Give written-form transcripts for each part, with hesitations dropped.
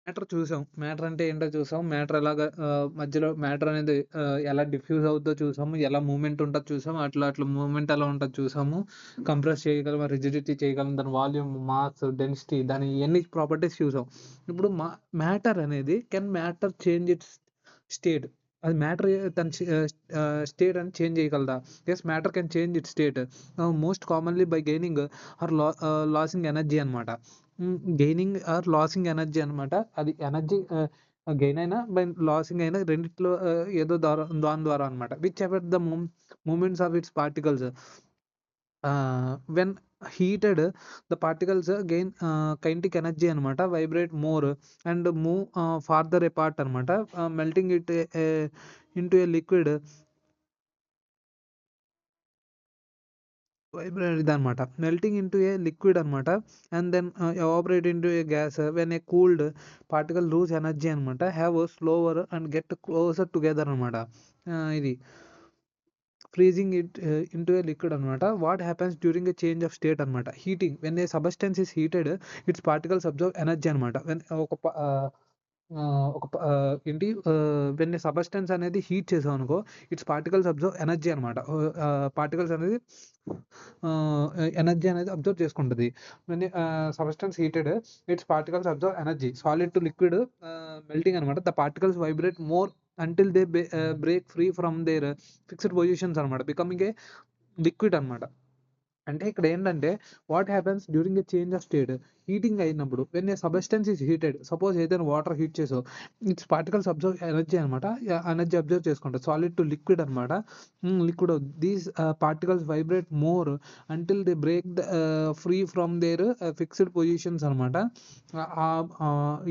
Matter చూసాం. Matter అంటే ఏంటో చూసాం. మ్యాటర్ ఎలాగా మధ్యలో మ్యాటర్ అనేది ఎలా డిఫ్యూజ్ అవుద్దో చూసాము. ఎలా మూవ్‌మెంట్ ఉంటదో చూసాము. అట్లా మూవ్‌మెంట్ ఎలా ఉంటదో చూసాము. కంప్రెస్ చేయగలం, రిజిడిటీ చేయగలం, దాని వాల్యూమ్, మాస్, డెన్సిటీ దాని ఇయన్నీ ప్రాపర్టీస్ చూసాం. ఇప్పుడు మ్యాటర్ అనేది మ్యాటర్ చేంజ్ ఇట్స్ స్టేట్? అది మ్యాటర్ తన స్టేట్ అని చేంజ్ చేయగలదా? Yes, matter can change its state most commonly by gaining or losing energy అనమాట. గెయినింగ్ ఆర్ లాసింగ్ ఎనర్జీ అనమాట. అది ఎనర్జీ గెయిన్ అయినా, బై లాసింగ్ అయినా రెండిట్లో ఏదో దాని ద్వారా అనమాట. Which effect the movements of its particles. When heated the particles gain kinetic energy అనమాట. Vibrate more and move farther apart అనమాట. Melting it into a liquid. Vibrate ఇదనమాట. మెల్టింగ్ ఇంటూ ఏ లిక్విడ్ అనమాట. And then evaporate into a gas. When a cooled particle lose energy అనమాట. Have slower and get closer together అనమాట. ఇది freezing it into a liquid అనమాట. What happens during a change of state అనమాట. Heating. When a substance is heated its particles absorb energy అనమాట. When ఏంటి when a substance అనేది heat చేసామనుకో, its particles absorb energy అనమాట. Particles అనేది energy అనేది absorb చేసుకుంటది. When substance heated its particles absorb energy. Solid to liquid melting అనమాట. The particles vibrate more until they break free from their fixed positions అనమాట. Becoming a liquid అనమాట. అంటే ఇక్కడ ఏంటంటే, what happens during a change of state. Heating అయినప్పుడు when a substance is heated, suppose ఏదైనా water heat చేసావు, its particles absorb energy అనమాట. Energy absorb చేసుకుంటారు. సాలిడ్ టు లిక్విడ్ అనమాట. Liquid these particles vibrate more until they break the free from their fixed positions అనమాట.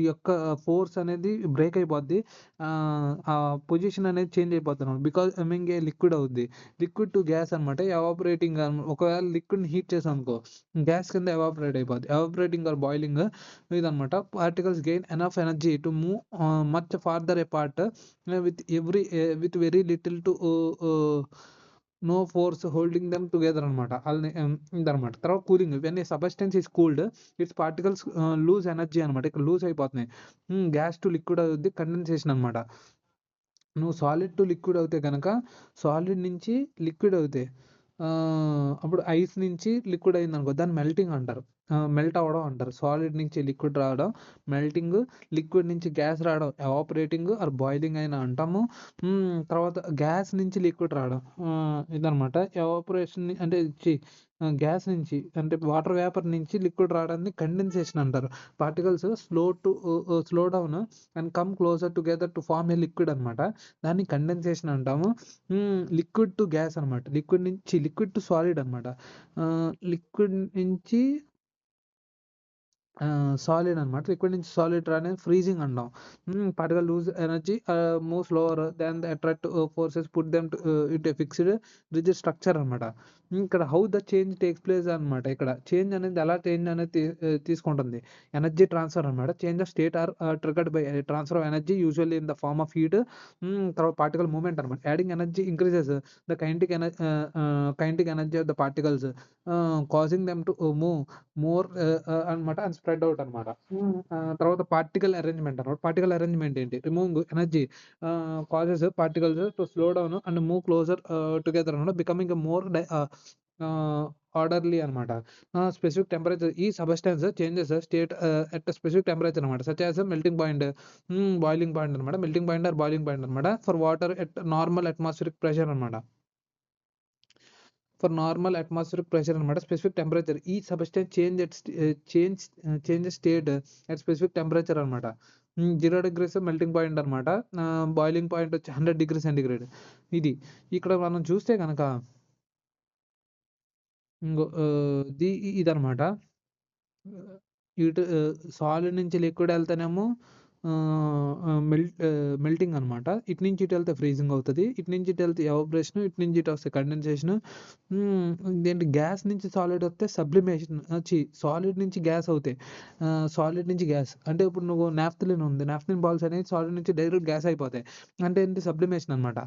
ఈ యొక్క force అనేది break అయిపోద్ది. ఆ పొజిషన్ అనేది చేంజ్ అయిపోద్ది అనమాట. బికాస్ ఐ లిక్విడ్ అవుద్ది. లిక్విడ్ టు గ్యాస్ అనమాట. ఎవాపరేటింగ్ ఒకవేళ లిక్విడ్‌ని హీట్ చేసామనుకో, గ్యాస్ కింద ఎవాపరేట్ అయిపోద్ది. ఎవాపరేటింగ్ ఆర్ బాయిలింగ్ ఇదనమాట. Particles gain enough energy to move much farther apart with very little to no force holding them together అనమాట. ఇదనమాట. తర్వాత cooling. When a substance is cooled its particles lose energy అనమాట. ఇక్కడ lose అయిపోతున్నాయి. Gas to liquid అవుద్ది. Condensation అనమాట. నువ్వు solid to liquid అవుతే గనక, సాలిడ్ నుంచి లిక్విడ్ అవుతే అప్పుడు ఐస్ నుంచి లిక్విడ్ అయిందనుకో, దాన్ని మెల్టింగ్ అంటారు. మెల్ట్ అవ్వడం అంటారు. సాలిడ్ నుంచి లిక్విడ్ రావడం మెల్టింగ్, లిక్విడ్ నుంచి గ్యాస్ రావడం ఎవాపరేటింగ్ ఆర్ బాయిలింగ్ అయినా అంటాము. తర్వాత గ్యాస్ నుంచి లిక్విడ్ రావడం ఇదనమాట. ఎవాపరేషన్ అంటే గ్యాస్ నుంచి అంటే వాటర్ వేపర్ నుంచి లిక్విడ్ రావడాన్ని కండెన్సేషన్ అంటారు. Particles slow down and come closer together to form a liquid అనమాట. దాన్ని కండెన్సేషన్ అంటాము. లిక్విడ్ టు గ్యాస్ అనమాట. లిక్విడ్ టు సాలిడ్ అనమాట. లిక్విడ్ నుంచి సాలిడ్ అనమాట. లిక్విడ్ నుంచి సాలిడ్ అనేది ఫ్రీజింగ్ అంటాం. Particle lose energy move slower than the attract forces put them into fixed rigid structure అనమాట. ఇక్కడ how the change takes place అనమాట. ఇక్కడ చేంజ్ అనేది ఎలా చేంజ్ అనేది తీసుకుంటుంది. ఎనర్జీ ట్రాన్స్ఫర్ అనమాట. Change of state are triggered by transfer of energy usually in the form of heat. తర్వాత పార్టికల్ మూవ్‌మెంట్ అనమాట. Adding energy increases the kinetic energy of the particles causing them to move more అనమాట and spread out అనమాట. తర్వాత particle arrangement అనమాట. Particle arrangement ఏంటి? Removing energy causes particles to slow down and move closer together అనమాట. Becoming more orderly అనమాట. Specific temperature ఈ substance changes state at specific temperature అనమాట. Such as melting point, boiling point అనమాట. Melting point or boiling point అనమాట. For water at normal atmospheric pressure అనమాట. For normal atmospheric pressure అనమాట. Specific temperature ఈ substance change state at specific temperature అనమాట. 0 degrees melting point అనమాట. Boiling point వచ్చి 100 degree centigrade. ఇది ఇక్కడ మనం చూస్తే కనుక ఇదనమాట. ఇటు సాలిడ్ నుంచి లిక్విడ్ ఎళ్తేనేమో మెల్టింగ్ అనమాట. ఇటు నుంచి ఇటు ఎళ్తే ఫ్రీజింగ్ అవుతది. ఇటు నుంచి ఇటు ఎళ్తే ఎవాపరేషన్, ఇటు నుంచి ఇటు వస్తే కండెన్సేషన్. ఇదేంటి గ్యాస్ నుంచి సాలిడ్ వస్తే సబ్లిమేషన్. సాలిడ్ నుంచి గ్యాస్ అవుతాయి. సాలిడ్ నుంచి గ్యాస్ అంటే ఇప్పుడు నువ్వు నాఫ్థలిన్ ఉంది. నాఫ్థలిన్ బాల్స్ అనేవి సాలిడ్ నుంచి డైరెక్ట్ గ్యాస్ అయిపోతాయి. అంటే ఏంటి సబ్లిమేషన్ అనమాట.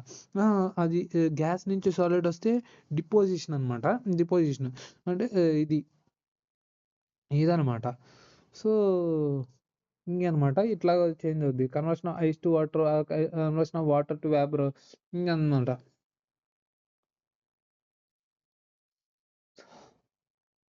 అది గ్యాస్ నుంచి సాలిడ్ వస్తే డిపోజిషన్ అనమాట. డిపోజిషన్ అంటే ఇదనమాట. సో ఇంగనమాట ఇట్లా చేంజ్ అవుద్ది. Conversion of ice to water conversion of water to vapour ఇంగనమాట.